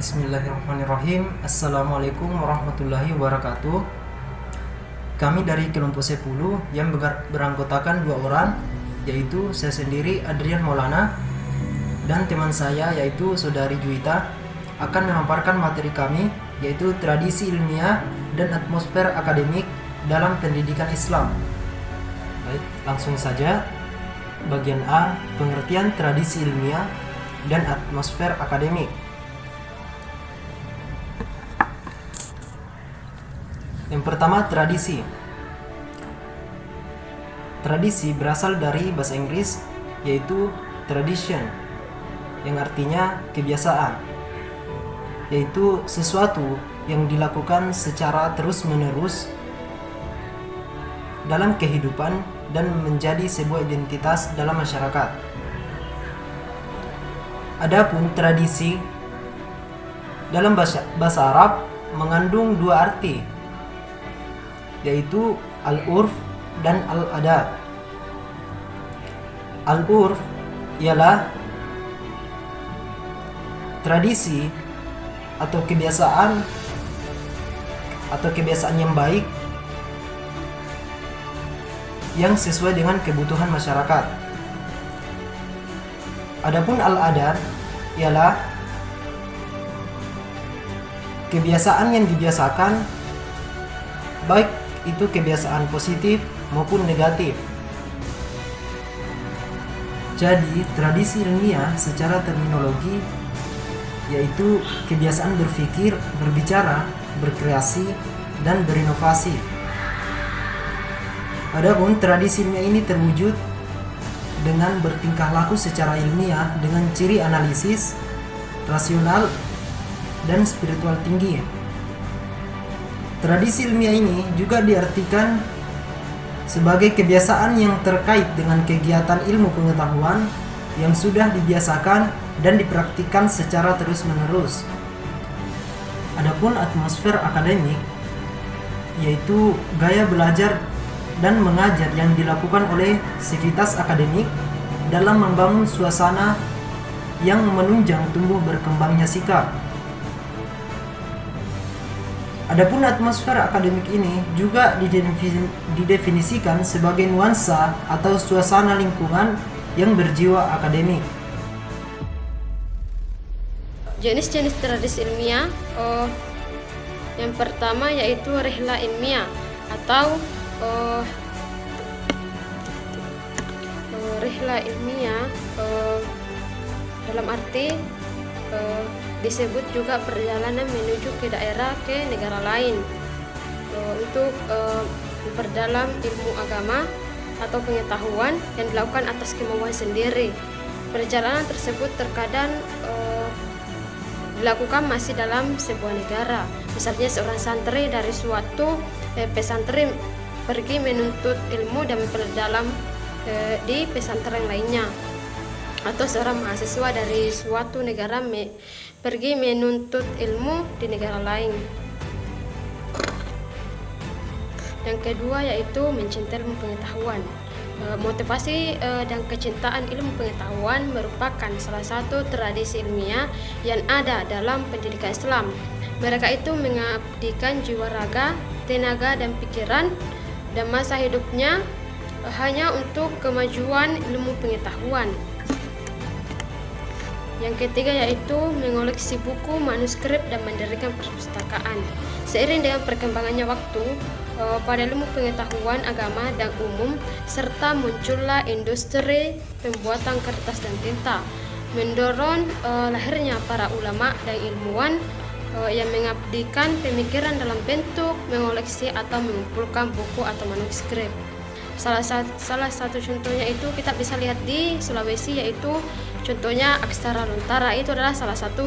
Bismillahirrahmanirrahim. Assalamualaikum warahmatullahi wabarakatuh. Kami dari kelompok 10 yang beranggotakan 2 orang, yaitu saya sendiri Adrian Maulana dan teman saya yaitu Saudari Juwita, akan memaparkan materi kami, yaitu tradisi ilmiah dan atmosfer akademik dalam pendidikan Islam. Baik, langsung saja. Bagian A, pengertian tradisi ilmiah dan atmosfer akademik. Yang pertama, tradisi. Tradisi berasal dari bahasa Inggris, yaitu tradition, yang artinya kebiasaan, yaitu sesuatu yang dilakukan secara terus-menerus dalam kehidupan dan menjadi sebuah identitas dalam masyarakat. Adapun tradisi dalam bahasa Arab mengandung 2 arti, yaitu al-urf dan al-ada. Al-urf ialah tradisi atau kebiasaan yang baik yang sesuai dengan kebutuhan masyarakat. Adapun al-adat ialah kebiasaan yang dibiasakan, baik itu kebiasaan positif maupun negatif. Jadi, tradisi ilmiah secara terminologi yaitu kebiasaan berpikir, berbicara, berkreasi, dan berinovasi. Adapun tradisi ilmiah ini terwujud dengan bertingkah laku secara ilmiah dengan ciri analisis, rasional, dan spiritual tinggi. Tradisi ilmiah ini juga diartikan sebagai kebiasaan yang terkait dengan kegiatan ilmu pengetahuan yang sudah dibiasakan dan dipraktikkan secara terus-menerus. Adapun atmosfer akademik yaitu gaya belajar dan mengajar yang dilakukan oleh sivitas akademik dalam membangun suasana yang menunjang tumbuh berkembangnya sikap. Adapun atmosfer akademik ini juga didefinisikan sebagai nuansa atau suasana lingkungan yang berjiwa akademik. Jenis-jenis tradisi ilmiah, yang pertama yaitu rihla ilmiah atau rihla ilmiah dalam arti disebut juga perjalanan menuju ke daerah ke negara lain untuk memperdalam ilmu agama atau pengetahuan yang dilakukan atas kemauan sendiri. Perjalanan tersebut terkadang dilakukan masih dalam sebuah negara. Misalnya seorang santri dari suatu pesantren pergi menuntut ilmu dan memperdalam di pesantren lainnya, atau seorang mahasiswa dari suatu negara pergi menuntut ilmu di negara lain. Yang kedua yaitu mencintai ilmu pengetahuan. Motivasi dan kecintaan ilmu pengetahuan merupakan salah satu tradisi ilmiah yang ada dalam pendidikan Islam. Mereka itu mengabdikan jiwa raga, tenaga dan pikiran dan masa hidupnya hanya untuk kemajuan ilmu pengetahuan. Yang ketiga yaitu mengoleksi buku, manuskrip, dan mendirikan perpustakaan. Seiring dengan perkembangannya waktu pada ilmu pengetahuan agama dan umum, serta muncullah industri pembuatan kertas dan tinta, mendorong lahirnya para ulama dan ilmuwan yang mengabdikan pemikiran dalam bentuk mengoleksi atau mengumpulkan buku atau manuskrip. Salah satu contohnya itu kita bisa lihat di Sulawesi, yaitu contohnya Aksara Lontara. Itu adalah salah satu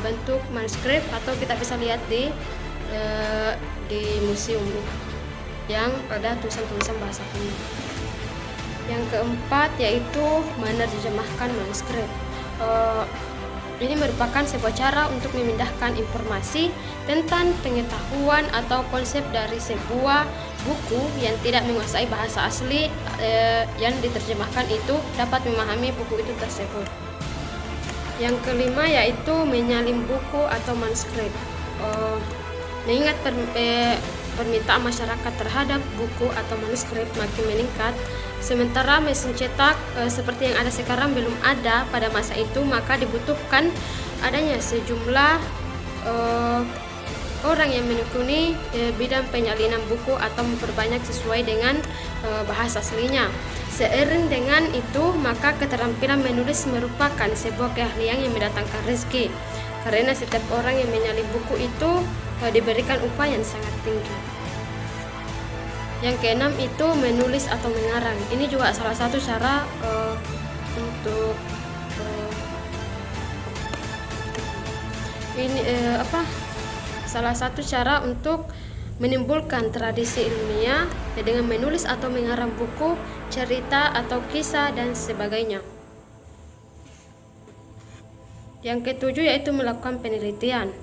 bentuk manuskrip, atau kita bisa lihat di museum yang ada tulisan-tulisan bahasa kuno. Yang keempat yaitu menerjemahkan manuskrip. Ini merupakan sebuah cara untuk memindahkan informasi tentang pengetahuan atau konsep dari sebuah buku yang tidak menguasai bahasa asli yang diterjemahkan itu dapat memahami buku itu tersebut. Yang kelima yaitu menyalin buku atau manuskrip. Mengingat permintaan masyarakat terhadap buku atau manuskrip makin meningkat, sementara mesin cetak seperti yang ada sekarang belum ada pada masa itu, maka dibutuhkan adanya sejumlah orang yang menekuni bidang penyalinan buku atau memperbanyak sesuai dengan bahasa aslinya. Seiring dengan itu, maka keterampilan menulis merupakan sebuah keahlian yang mendatangkan rezeki, karena setiap orang yang menyalin buku itu diberikan upah yang sangat tinggi. Yang keenam itu menulis atau mengarang. Ini juga salah satu cara untuk salah satu cara untuk menimbulkan tradisi ilmiah dengan menulis atau mengarang buku, cerita atau kisah dan sebagainya. Yang ketujuh yaitu melakukan penelitian.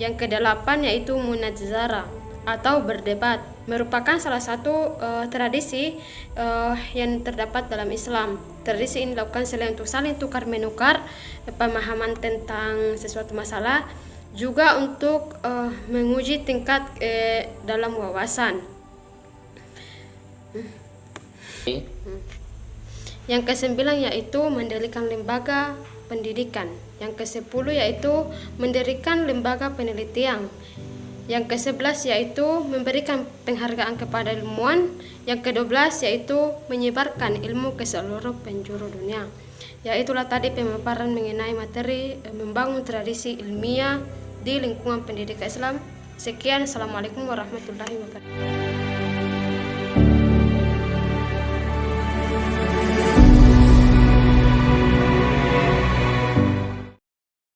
Yang kedelapan yaitu munazarah atau berdebat, merupakan salah satu tradisi yang terdapat dalam Islam. Tradisi ini dilakukan selain untuk saling tukar menukar pemahaman tentang sesuatu masalah, juga untuk menguji tingkat dalam wawasan. Yang kesembilan yaitu mendirikan lembaga pendidikan. Yang ke-10 yaitu mendirikan lembaga penelitian. Yang ke-11 yaitu memberikan penghargaan kepada ilmuwan. Yang ke-12 yaitu menyebarkan ilmu ke seluruh penjuru dunia. Ya, itulah tadi pemaparan mengenai materi membangun tradisi ilmiah di lingkungan pendidikan Islam. Sekian, Assalamualaikum warahmatullahi wabarakatuh.